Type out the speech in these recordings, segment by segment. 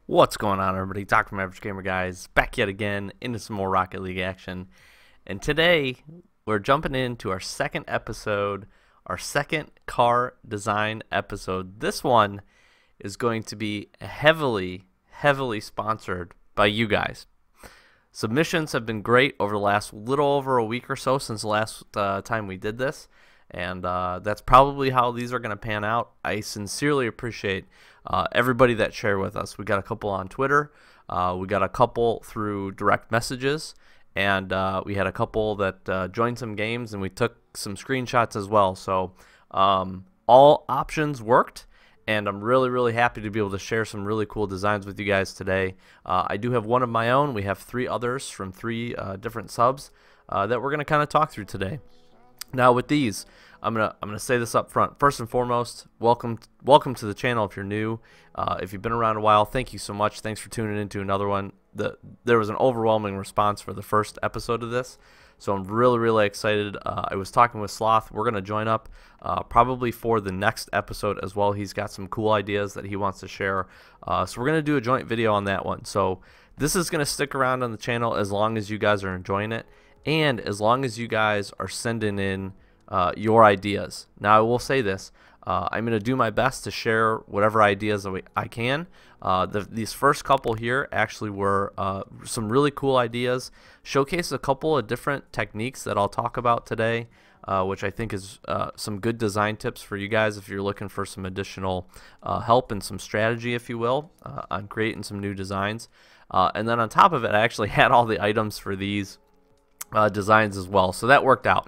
What's going on, everybody? Dr. Average Gamer Guys back yet again into some more Rocket League action. And today we're jumping into our second episode, our second car design episode. This one is going to be heavily sponsored by you guys. Submissions have been great over the last little over a week or so since the last time we did this. And that's probably how these are going to pan out. I sincerely appreciate everybody that shared with us. We got a couple on Twitter. We got a couple through direct messages. And we had a couple that joined some games, and we took some screenshots as well. So all options worked. And I'm really happy to be able to share some really cool designs with you guys today. I do have one of my own. We have 3 others from 3 different subs that we're going to kind of talk through today. Now with these, I'm gonna say this up front. First and foremost, welcome to the channel if you're new. If you've been around a while, thank you so much. Thanks for tuning into another one. There was an overwhelming response for the first episode of this, so I'm really excited. I was talking with Sloth. We're gonna join up probably for the next episode as well. He's got some cool ideas that he wants to share, so we're gonna do a joint video on that one. So this is gonna stick around on the channel as long as you guys are enjoying it. And as long as you guys are sending in your ideas. Now I will say this, I'm going to do my best to share whatever ideas I can. These first couple here actually were some really cool ideas, showcase a couple of different techniques that I'll talk about today, which I think is some good design tips for you guys if you're looking for some additional help and some strategy, if you will, on creating some new designs. And then on top of it, I actually had all the items for these designs as well, so that worked out.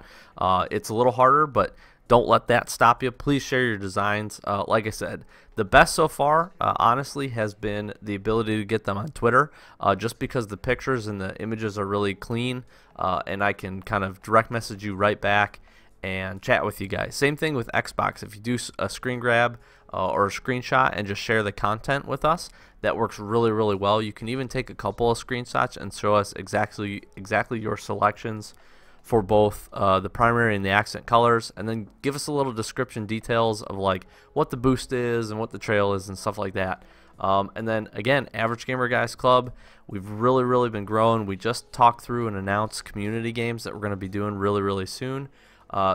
It's a little harder, but don't let that stop you. Please share your designs. Like I said, the best so far honestly has been the ability to get them on Twitter, just because the pictures and the images are really clean, and I can kind of direct message you right back and chat with you guys. Same thing with Xbox. If you do a screen grab or a screenshot and just share the content with us, that works really well. You can even take a couple of screenshots and show us exactly your selections for both the primary and the accent colors, and then give us a little description details of like what the boost is and what the trail is and stuff like that. And then again, Average Gamer Guys Club, we've really been growing. We just talked through and announced community games that we're going to be doing really soon.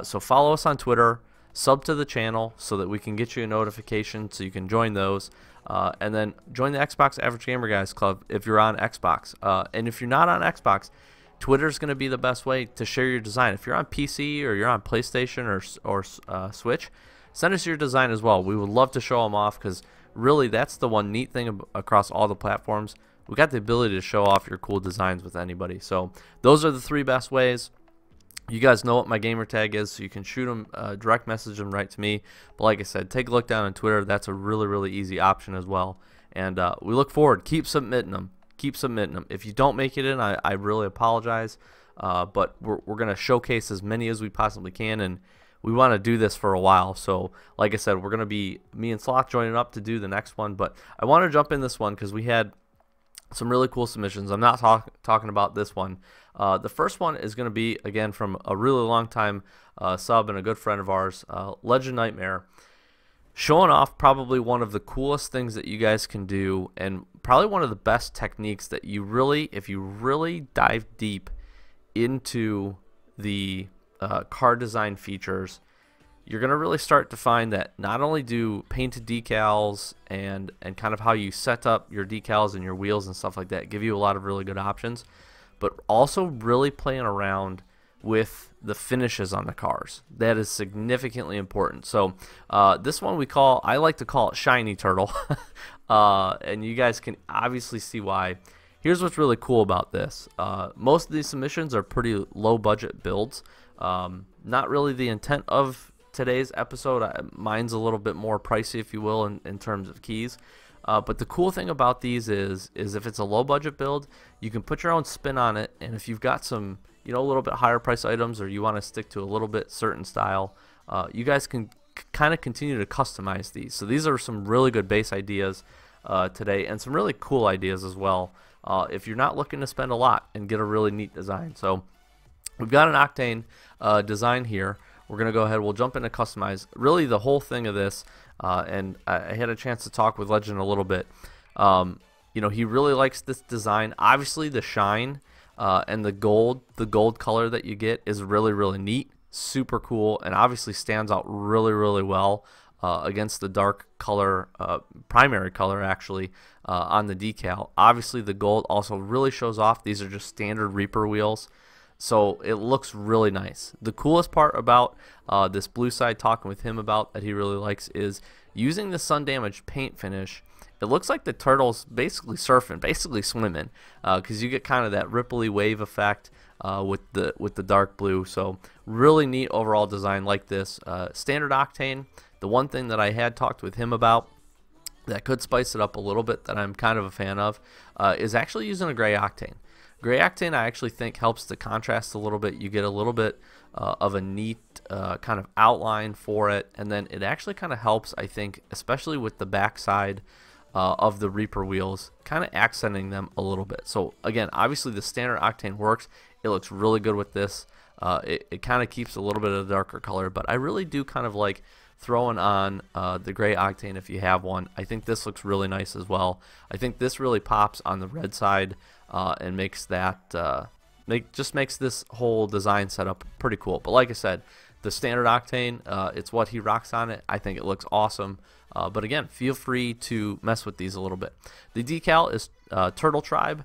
So follow us on Twitter, sub to the channel so that we can get you a notification so you can join those, and then join the Xbox Average Gamer Guys Club if you're on Xbox. And if you're not on Xbox, Twitter's going to be the best way to share your design. If you're on PC or you're on PlayStation or Switch, send us your design as well. We would love to show them off, because really that's the one neat thing across all the platforms. We got the ability to show off your cool designs with anybody. So those are the 3 best ways. You guys know what my gamer tag is, so you can shoot them, direct message them right to me. But like I said, take a look down on Twitter. That's a really easy option as well. And we look forward. Keep submitting them. Keep submitting them. If you don't make it in, I really apologize. But we're going to showcase as many as we possibly can, and we want to do this for a while. So like I said, we're going to be, me and Sloth joining up to do the next one. But I want to jump in this one because we had some really cool submissions. I'm not talking about this one. The first one is going to be, again, from a really long time sub and a good friend of ours, Legend Nightmare, showing off probably one of the coolest things that you guys can do, and probably one of the best techniques that you really, if you really dive deep into the car design features, you're going to really start to find that not only do painted decals and kind of how you set up your decals and your wheels and stuff like that give you a lot of really good options, but also really playing around with the finishes on the cars. That is significantly important. So this one I like to call it Shiny Turtle, and you guys can obviously see why. Here's what's really cool about this. Most of these submissions are pretty low budget builds. Not really the intent of today's episode. Mine's a little bit more pricey, if you will, in terms of keys. But the cool thing about these is if it's a low budget build, you can put your own spin on it, and if you've got some, you know, a little bit higher price items, or you want to stick to a little bit certain style, you guys can kind of continue to customize these. So these are some really good base ideas today, and some really cool ideas as well, if you're not looking to spend a lot and get a really neat design. So we've got an Octane design here. We're going to go ahead, we'll jump into customize. Really the whole thing of this, and I had a chance to talk with Legend a little bit. you know, he really likes this design. Obviously, the shine and the gold color that you get is really, really neat, super cool, and obviously stands out really, really well against the dark color, primary color actually, on the decal. Obviously, the gold also really shows off. These are just standard Reaper wheels, so it looks really nice. The coolest part about this blue side, talking with him about that he really likes, is using the sun damage paint finish. It looks like the turtle's basically surfing, basically swimming, because you get kind of that ripply wave effect with the dark blue. So really neat overall design like this. Standard octane. The one thing that I had talked with him about that could spice it up a little bit, that I'm kind of a fan of, is actually using a gray octane. Gray octane I actually think helps the contrast a little bit. You get a little bit of a neat kind of outline for it, and then it actually kind of helps, I think, especially with the backside of the Reaper wheels, kind of accenting them a little bit. So again, obviously the standard octane works. It looks really good with this. It kind of keeps a little bit of the darker color, but I really do kind of like throwing on the gray octane if you have one. I think this looks really nice as well. I think this really pops on the red side and makes that just makes this whole design setup pretty cool. But like I said, the standard octane, it's what he rocks on it. I think it looks awesome. But again, feel free to mess with these a little bit. The decal is Turtle Tribe,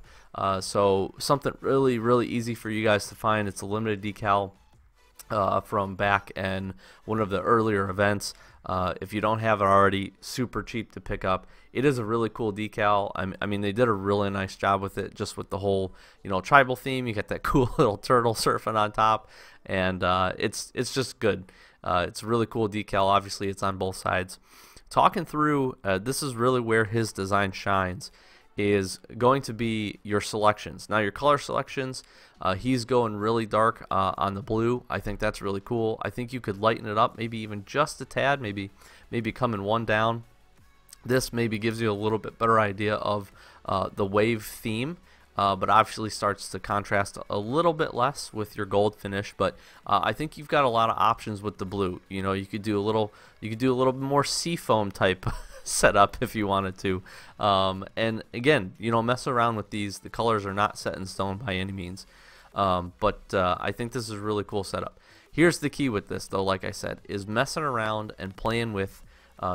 so something really, really easy for you guys to find. It's a limited decal from back in one of the earlier events. If you don't have it already, super cheap to pick up. It is a really cool decal. I mean, they did a really nice job with it, just with the whole, you know, tribal theme. You got that cool little turtle surfing on top, and it's just good. It's a really cool decal. Obviously, it's on both sides. Talking through, this is really where his design shines, is going to be your selections. Now, your color selections, he's going really dark on the blue. I think that's really cool. I think you could lighten it up, maybe even just a tad, maybe coming one down. This maybe gives you a little bit better idea of the wave theme, but obviously starts to contrast a little bit less with your gold finish. But I think you've got a lot of options with the blue. You know, you could do a little bit more seafoam type setup if you wanted to. And again, you know, mess around with these. The colors are not set in stone by any means. But I think this is a really cool setup. Here's the key with this, though, like I said, is messing around and playing with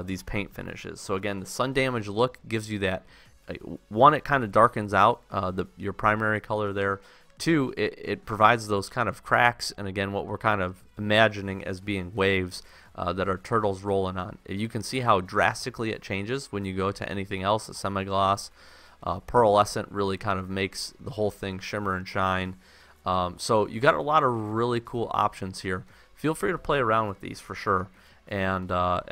these paint finishes. So again, the sun damage look gives you that. One, it kind of darkens out your primary color there. Two, it provides those kind of cracks, and again, what we're kind of imagining as being waves that are turtles rolling on. You can see how drastically it changes when you go to anything else. A semi-gloss, pearlescent really kind of makes the whole thing shimmer and shine. So you got a lot of really cool options here. Feel free to play around with these for sure, and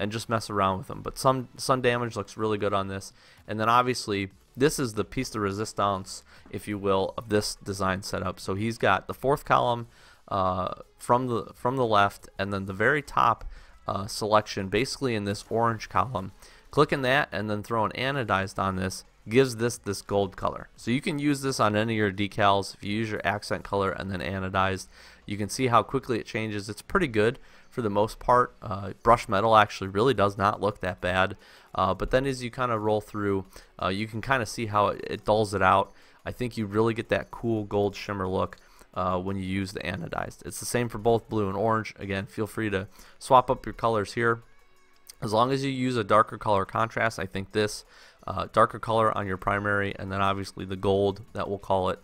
just mess around with them. But sun damage looks really good on this, and then obviously this is the piece de resistance, if you will, of this design setup. So he's got the fourth column from the left, and then the very top selection basically in this orange column. Clicking that and then throwing anodized on this gives this gold color. So you can use this on any of your decals. If you use your accent color and then anodized, you can see how quickly it changes. It's pretty good for the most part. Brushed metal actually really does not look that bad, but then as you kind of roll through, you can kind of see how it dulls it out. I think you really get that cool gold shimmer look when you use the anodized. It's the same for both blue and orange. Again, feel free to swap up your colors here. As long as you use a darker color contrast, I think this darker color on your primary, and then obviously the gold, that we'll call it,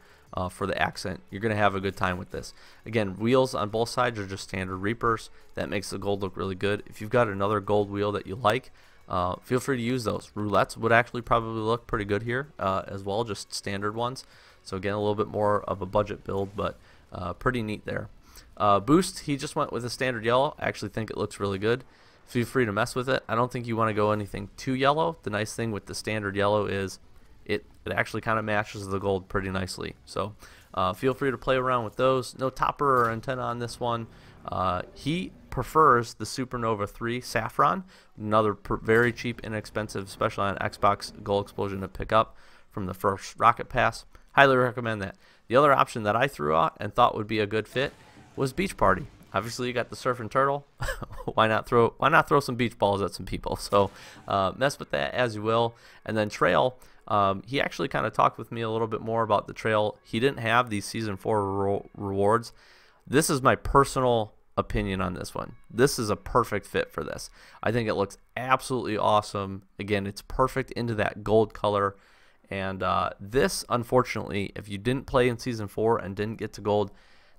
for the accent, you're going to have a good time with this. Again, wheels on both sides are just standard Reapers. That makes the gold look really good. If you've got another gold wheel that you like, feel free to use those. Roulettes would actually probably look pretty good here as well, just standard ones. So again, a little bit more of a budget build, but pretty neat there. Boost, he just went with a standard yellow. I actually think it looks really good. Feel free to mess with it. I don't think you want to go anything too yellow. The nice thing with the standard yellow is it actually kind of matches the gold pretty nicely. So feel free to play around with those. No topper or antenna on this one. He prefers the Supernova 3 Saffron, another very cheap, inexpensive, especially on Xbox Gold Explosion to pick up from the first Rocket Pass. Highly recommend that. The other option that I threw out and thought would be a good fit was Beach Party. Obviously, you got the surfing turtle. why not throw some beach balls at some people? So mess with that as you will. And then Trail, He actually kind of talked with me a little bit more about the trail. He didn't have these Season 4 rewards. This is my personal opinion on this one. This is a perfect fit for this. I think it looks absolutely awesome. Again, it's perfect into that gold color. And this, unfortunately, if you didn't play in Season 4 and didn't get to gold,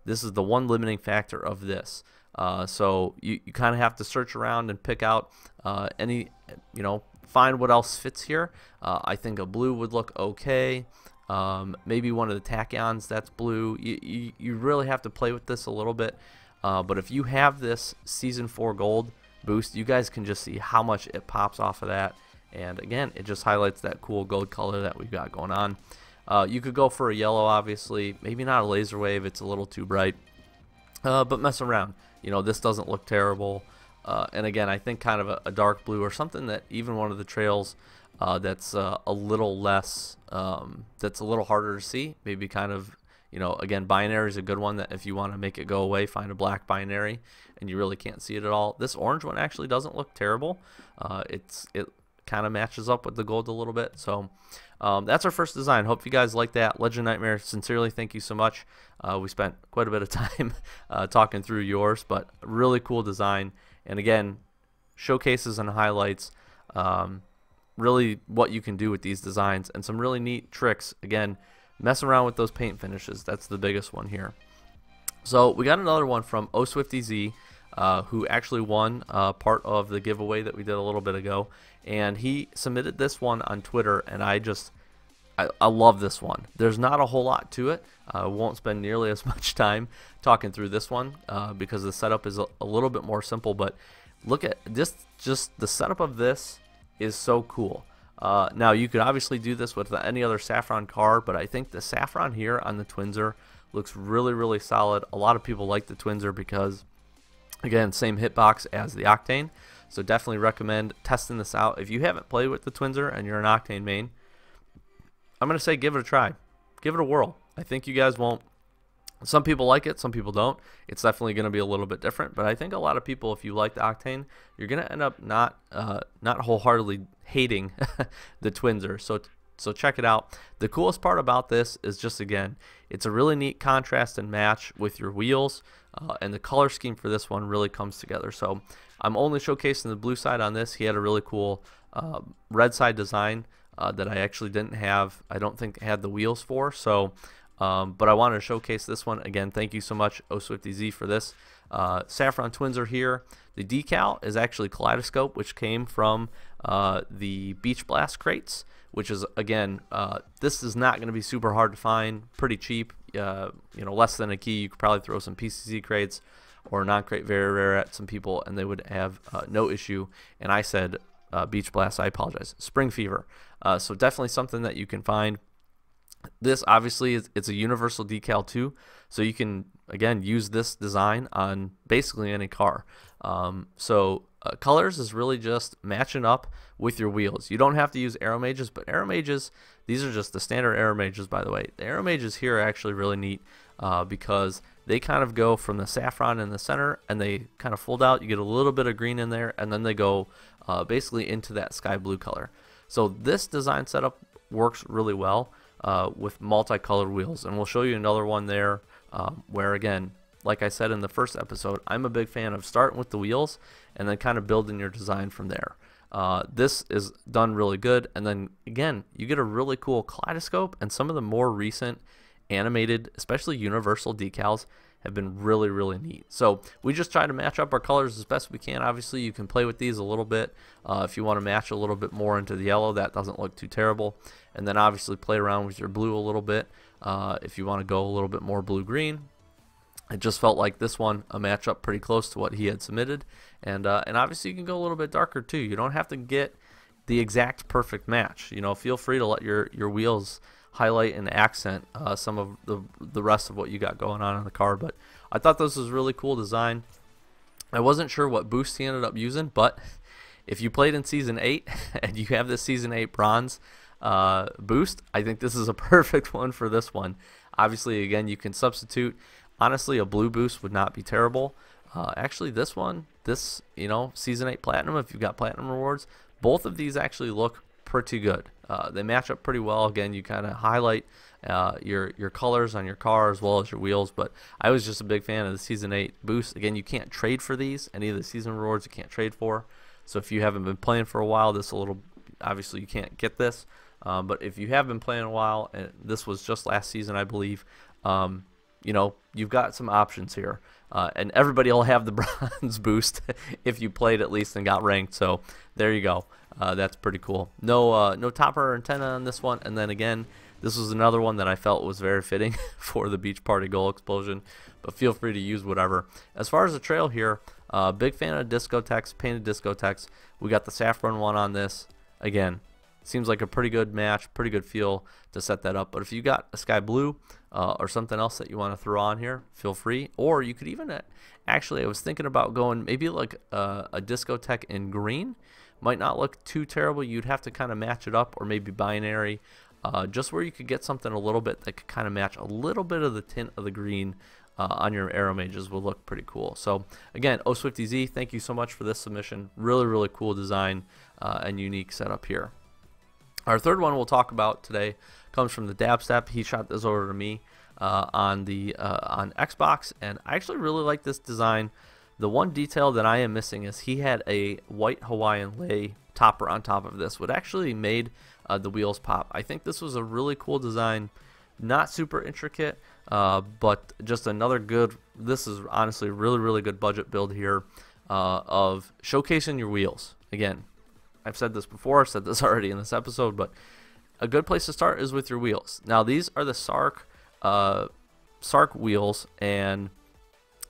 this is the one limiting factor of this. So you kind of have to search around and pick out any, find what else fits here. I think a blue would look okay. Maybe one of the tachyons that's blue. You really have to play with this a little bit. But if you have this Season 4 gold boost, you guys can just see how much it pops off of that. And again, it just highlights that cool gold color that we've got going on. You could go for a yellow, obviously. Maybe not a laser wave. It's a little too bright. But mess around. This doesn't look terrible. And again, I think kind of a dark blue or something that even one of the trails that's a little less, that's a little harder to see. Maybe kind of, again, binary is a good one that if you want to make it go away, find a black binary and you really can't see it at all. This orange one actually doesn't look terrible. It kind of matches up with the gold a little bit. So that's our first design. Hope you guys like that. Legend Nightmare, sincerely thank you so much. We spent quite a bit of time talking through yours, but really cool design. And again, showcases and highlights really what you can do with these designs and some really neat tricks. Again, mess around with those paint finishes. That's the biggest one here. So we got another one from OSwiftyZ, who actually won part of the giveaway that we did a little bit ago, and he submitted this one on Twitter, and I love this one. There's not a whole lot to it. I won't spend nearly as much time talking through this one because the setup is a little bit more simple, but look at this. Just the setup of this is so cool. Now you could obviously do this with any other Saffron car, but I think the Saffron here on the Twinzer looks really, really solid. A lot of people like the Twinzer because, again, same hitbox as the Octane. So definitely recommend testing this out. If you haven't played with the Twinzer and you're an Octane main, I'm going to say give it a try. Give it a whirl. I think you guys won't. Some people like it, some people don't. It's definitely going to be a little bit different, but I think a lot of people, if you like the Octane, you're going to end up not wholeheartedly hating the Twinzer. So check it out. The coolest part about this is just, again, it's a really neat contrast and match with your wheels, and the color scheme for this one really comes together. So I'm only showcasing the blue side on this. He had a really cool red side design that I actually didn't have. I don't think I had the wheels for. So, but I wanted to showcase this one. Again, thank you so much, OSwiftyZ, for this. Saffron Twinzer here. The decal is actually Kaleidoscope, which came from the Beach Blast crates, which is, again, this is not going to be super hard to find, pretty cheap, less than a key. You could probably throw some PCC crates or non-crate very rare at some people and they would have no issue. And I said Beach Blast, I apologize, Spring Fever. So definitely something that you can find. This obviously it's a universal decal too, so you can, again, use this design on basically any car. Colors is really just matching up with your wheels. You don't have to use Aero Mages, but Aero Mages, these are just the standard Aero Mages, by the way. The Aero Mages here are actually really neat because they kind of go from the saffron in the center and they kind of fold out. You get a little bit of green in there, and then they go basically into that sky blue color. So this design setup works really well with multicolored wheels, and we'll show you another one there where, again, like I said in the first episode, I'm a big fan of starting with the wheels and then kind of building your design from there. This is done really good, and then again, you get a really cool kaleidoscope, and some of the more recent animated, especially universal decals, have been really, really neat. So we just try to match up our colors as best we can. Obviously, you can play with these a little bit. If you want to match a little bit more into the yellow, that doesn't look too terrible. And then obviously play around with your blue a little bit if you want to go a little bit more blue-green. It just felt like this one a matchup pretty close to what he had submitted, and obviously you can go a little bit darker too. You don't have to get the exact perfect match. Feel free to let your wheels highlight and accent some of the rest of what you got going on in the car. But I thought this was really cool design. I wasn't sure what boost he ended up using, but if you played in Season 8 and you have this Season 8 bronze boost, I think this is a perfect one for this one. Obviously, again, you can substitute. Honestly, a blue boost would not be terrible. Actually, this Season 8 Platinum, if you've got Platinum rewards, both of these actually look pretty good. They match up pretty well. Again, you kind of highlight your colors on your car as well as your wheels. But I was just a big fan of the Season 8 boost. Again, you can't trade for these. Any of the season rewards you can't trade for. So if you haven't been playing for a while, obviously you can't get this. But if you have been playing a while, and this was just last season, I believe, you know, you've got some options here. And everybody will have the bronze boost if you played at least and got ranked. So there you go. That's pretty cool. No topper or antenna on this one. And then again, this was another one that I felt was very fitting for the beach party goal explosion. But feel free to use whatever. As far as the trail here, big fan of Discotex, painted Discotex. We got the saffron one on this. Again, seems like a pretty good match, pretty good feel to set that up. But if you got a sky blue or something else that you want to throw on here, feel free. Or you could even, actually, I was thinking about going maybe like a Discotex in green. Might not look too terrible. You'd have to kind of match it up, or maybe binary, just where you could get something a little bit that could kind of match a little bit of the tint of the green on your Aero Mages will look pretty cool. So again, OSwiftyZ, thank you so much for this submission. Really, really cool design and unique setup here. Our third one we'll talk about today comes from the Dabstep. He shot this over to me on Xbox, and I actually really like this design. The one detail that I am missing is he had a white Hawaiian lei topper on top of this, which actually made the wheels pop. I think this was a really cool design, not super intricate, but just another good. This is honestly a really, really good budget build here of showcasing your wheels. Again, I've said this before, I've said this already in this episode, but a good place to start is with your wheels. Now these are the Sark wheels, and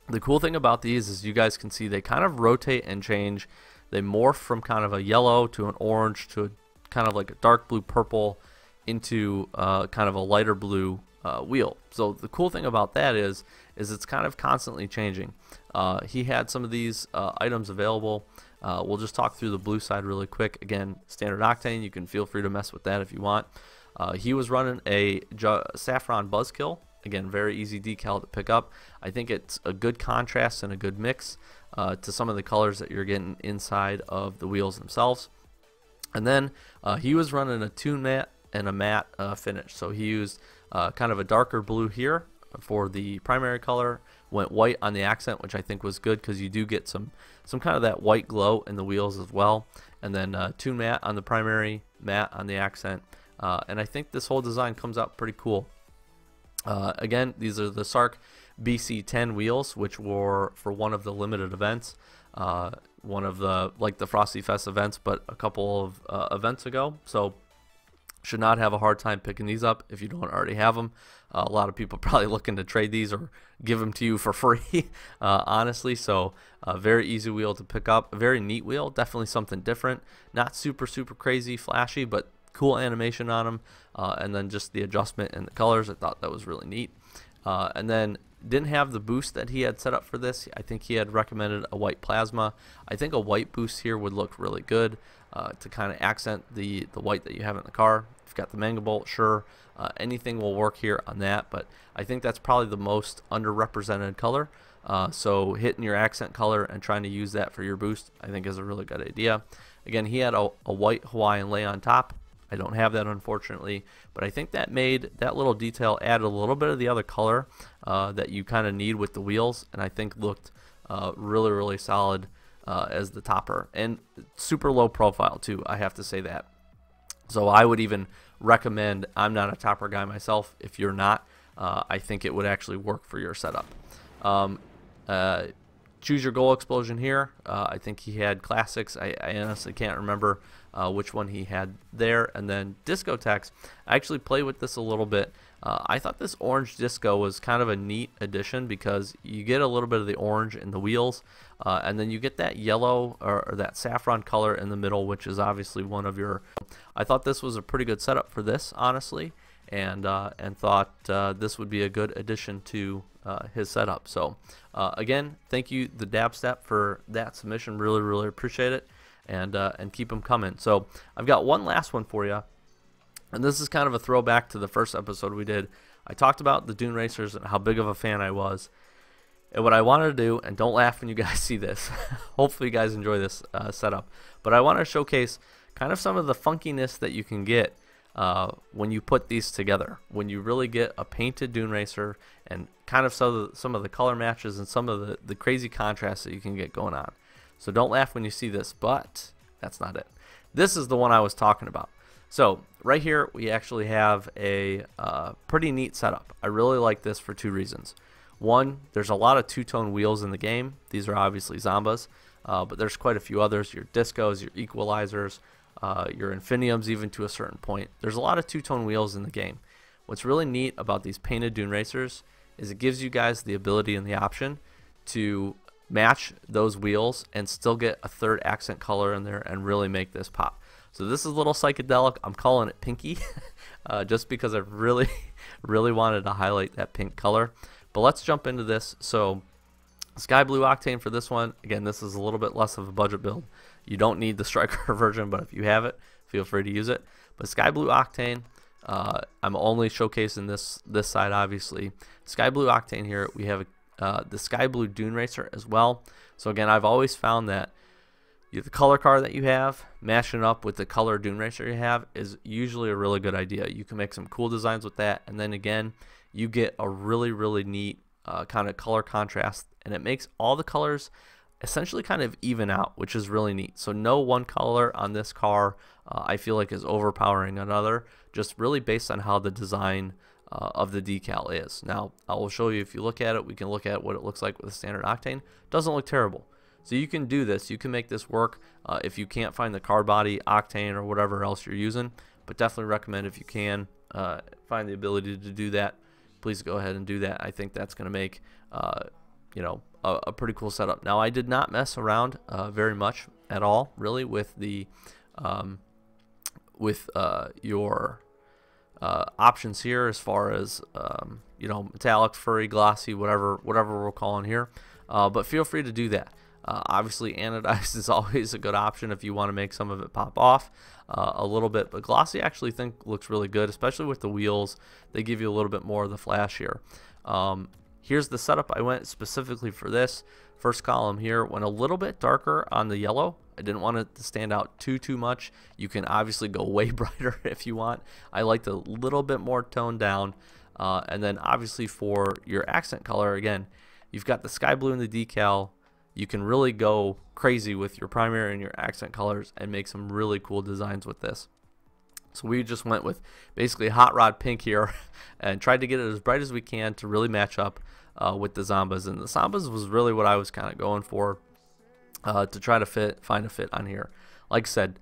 the cool thing about these is you guys can see they kind of rotate and change. They morph from kind of a yellow to an orange to a, kind of like a dark blue purple into kind of a lighter blue wheel. So the cool thing about that is it's kind of constantly changing. He had some of these items available. We'll just talk through the blue side really quick. Again, standard octane. You can feel free to mess with that if you want. He was running a saffron buzzkill. Again, very easy decal to pick up. I think it's a good contrast and a good mix to some of the colors that you're getting inside of the wheels themselves. And then he was running a tune matte and a matte finish. So he used kind of a darker blue here for the primary color, went white on the accent, which I think was good because you do get some kind of that white glow in the wheels as well. And then tune matte on the primary, matte on the accent. And I think this whole design comes out pretty cool. Again, these are the Sark BC10 wheels, which were for one of the limited events, one of the like the Frosty Fest events, but a couple of events ago. So should not have a hard time picking these up if you don't already have them. A lot of people probably looking to trade these or give them to you for free, honestly. So a very easy wheel to pick up, a very neat wheel, definitely something different, not super crazy flashy, but cool animation on them, and then just the adjustment and the colors. I thought that was really neat. And then didn't have the boost that he had set up for this. I think he had recommended a white plasma. I think a white boost here would look really good to kind of accent the white that you have in the car. If you've got the Manga Bolt, sure, anything will work here on that, but I think that's probably the most underrepresented color. So hitting your accent color and trying to use that for your boost, I think is a really good idea. Again, he had a white Hawaiian lei on top. I don't have that, unfortunately, but I think that made that little detail add a little bit of the other color that you kind of need with the wheels, and I think looked really solid as the topper, and super low profile too, I have to say that. So I would even recommend, I'm not a topper guy myself, if you're not, I think it would actually work for your setup. Choose your goal explosion here. I think he had classics. I honestly can't remember which one he had there. And then Discotex, I actually played with this a little bit. I thought this orange disco was kind of a neat addition because you get a little bit of the orange in the wheels, and then you get that yellow or that saffron color in the middle, which is obviously one of your. I thought this was a pretty good setup for this, honestly, and thought this would be a good addition to his setup. So again, thank you, the Dabstep, for that submission. Really appreciate it, and keep them coming. So I've got one last one for you. And this is kind of a throwback to the first episode we did. I talked about the Dune Racers and how big of a fan I was. And what I wanted to do, and don't laugh when you guys see this, hopefully you guys enjoy this setup, but I want to showcase kind of some of the funkiness that you can get when you put these together, when you really get a painted Dune Racer and kind of some of the color matches and some of the crazy contrasts that you can get going on. So don't laugh when you see this, but that's not it. This is the one I was talking about. So right here we actually have a pretty neat setup. I really like this for two reasons. One, there's a lot of two-tone wheels in the game. These are obviously Zambas, but there's quite a few others, your discos, your equalizers, your infiniums even to a certain point. There's a lot of two-tone wheels in the game. What's really neat about these painted Dune Racers is it gives you guys the ability and the option to match those wheels and still get a third accent color in there and really make this pop. So this is a little psychedelic. I'm calling it pinky just because I really wanted to highlight that pink color. But let's jump into this. So Sky Blue Octane for this one. Again, this is a little bit less of a budget build. You don't need the Striker version, but if you have it, feel free to use it. But Sky Blue Octane, I'm only showcasing this side, obviously. Sky Blue Octane here, we have the Sky Blue Dune Racer as well. So again, I've always found that the color card that you have, mashing up with the color Dune Racer you have, is usually a really good idea. You can make some cool designs with that, and then again, you get a really neat kind of color contrast, and it makes all the colors essentially kind of even out, which is really neat. So no one color on this car I feel like is overpowering another, just really based on how the design of the decal is. Now I will show you, if you look at it, we can look at what it looks like with a standard Octane. Doesn't look terrible. So you can do this, you can make this work if you can't find the car body Octane or whatever else you're using, but definitely recommend, if you can find the ability to do that, please go ahead and do that. I think that's going to make you know, a pretty cool setup. Now I did not mess around very much at all, really, with the your options here, as far as you know, metallic, furry, glossy, whatever we're calling here. But feel free to do that. Obviously, anodized is always a good option if you want to make some of it pop off a little bit. But glossy, I actually think looks really good, especially with the wheels. They give you a little bit more of the flash here. Here's the setup I went specifically for this. First column here went a little bit darker on the yellow. I didn't want it to stand out too much. You can obviously go way brighter if you want. I liked a little bit more toned down. And then obviously for your accent color, again, you've got the sky blue in the decal. You can really go crazy with your primary and your accent colors and make some really cool designs with this. So we just went with basically hot rod pink here and tried to get it as bright as we can to really match up with the Zambas. And the Zambas was really what I was kind of going for to try to find a fit on here. Like I said,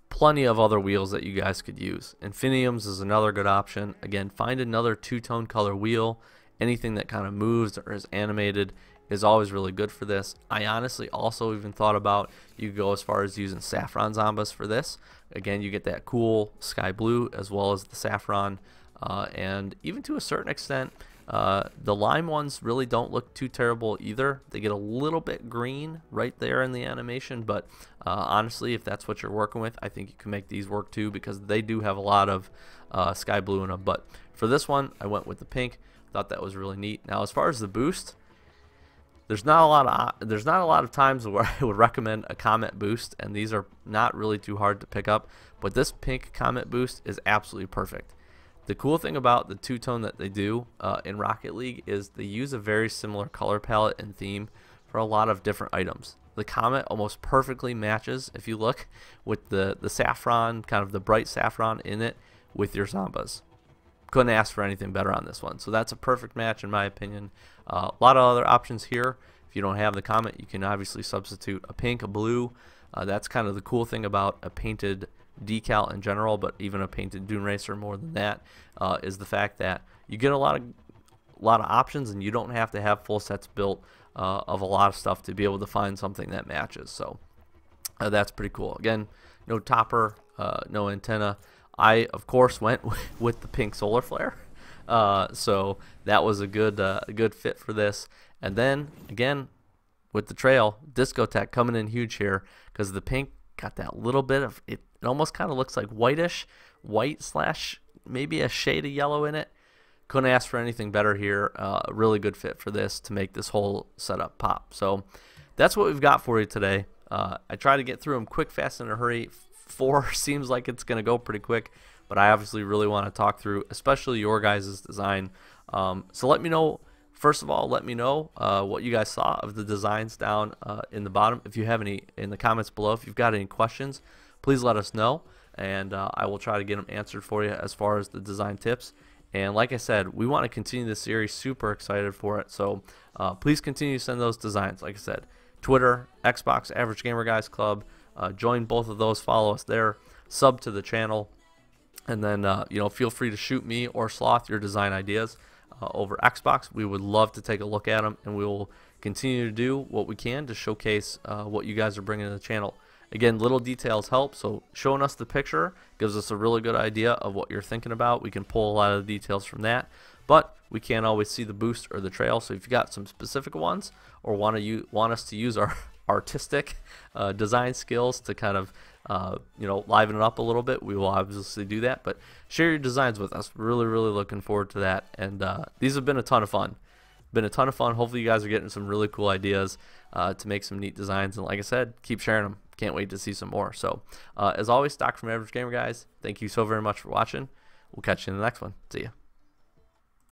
plenty of other wheels that you guys could use. Infiniums is another good option. Again, find another two-tone color wheel. Anything that kind of moves or is animated is always really good for this. I honestly also even thought about, you go as far as using saffron Zambas for this. Again, you get that cool sky blue as well as the saffron, and even to a certain extent, the lime ones really don't look too terrible either. They get a little bit green right there in the animation, but honestly, if that's what you're working with, I think you can make these work too, because they do have a lot of sky blue in them. But for this one, I went with the pink. Thought that was really neat. Now, as far as the boost, there's not a lot of times where I would recommend a Comet boost, and these are not really too hard to pick up. But this pink Comet boost is absolutely perfect. The cool thing about the two-tone that they do in Rocket League is they use a very similar color palette and theme for a lot of different items. The Comet almost perfectly matches, if you look, with the saffron, kind of the bright saffron in it, with your Zambas. Couldn't ask for anything better on this one. So that's a perfect match in my opinion. A lot of other options here. If you don't have the Comet, you can obviously substitute a pink, a blue. That's kind of the cool thing about a painted decal in general, but even a painted Dune Racer more than that, is the fact that you get a lot of options, and you don't have to have full sets built of a lot of stuff to be able to find something that matches. So that's pretty cool. Again, no topper, no antenna. I, of course, went with the pink solar flare, so that was a good fit for this. And then, again, with the trail, Discotheque coming in huge here, because the pink got that little bit of, it almost kind of looks like whitish, white slash maybe a shade of yellow in it. Couldn't ask for anything better here. A really good fit for this to make this whole setup pop. So that's what we've got for you today. I try to get through them quick, fast, in a hurry. 4 seems like it's going to go pretty quick, but I obviously really want to talk through, especially your guys' design. So let me know. First of all, let me know what you guys saw of the designs down in the bottom. If you have any in the comments below, if you've got any questions, please let us know, and I will try to get them answered for you as far as the design tips. And like I said, we want to continue this series. Super excited for it. So please continue to send those designs. Like I said, Twitter, Xbox, Average Gamer Guys Club. Join both of those. Follow us there. Sub to the channel. And then, feel free to shoot me or Sloth your design ideas over Xbox. We would love to take a look at them, and we will continue to do what we can to showcase what you guys are bringing to the channel. Again, little details help, so showing us the picture gives us a really good idea of what you're thinking about. We can pull a lot of the details from that, but we can't always see the boost or the trail. So if you've got some specific ones or want us to use our artistic design skills to kind of liven it up a little bit, we will obviously do that. But share your designs with us. Really looking forward to that. And these have been a ton of fun. Hopefully you guys are getting some really cool ideas to make some neat designs, and like I said, keep sharing them. Can't wait to see some more. So as always, Doc from Average Gamer Guys, thank you so very much for watching. We'll catch you in the next one. See ya.